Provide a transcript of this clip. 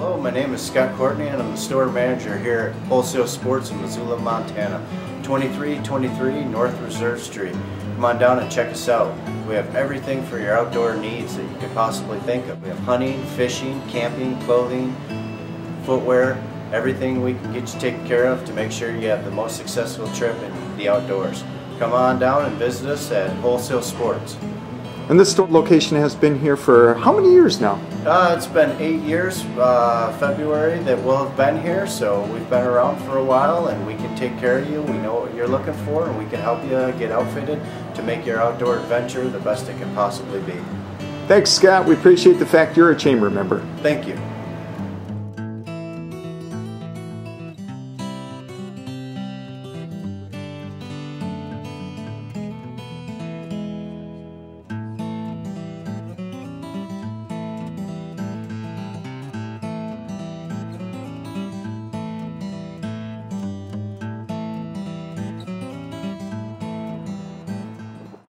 Hello, my name is Scott Courtney and I'm the store manager here at Wholesale Sports in Missoula, Montana. 2323 North Reserve Street. Come on down and check us out. We have everything for your outdoor needs that you could possibly think of. We have hunting, fishing, camping, clothing, footwear, everything we can get you taken care of to make sure you have the most successful trip in the outdoors. Come on down and visit us at Wholesale Sports. And this store location has been here for how many years now? It's been 8 years, February, that we'll have been here, so we've been around for a while and we can take care of you. We know what you're looking for and we can help you get outfitted to make your outdoor adventure the best it can possibly be. Thanks, Scott. We appreciate the fact you're a chamber member. Thank you.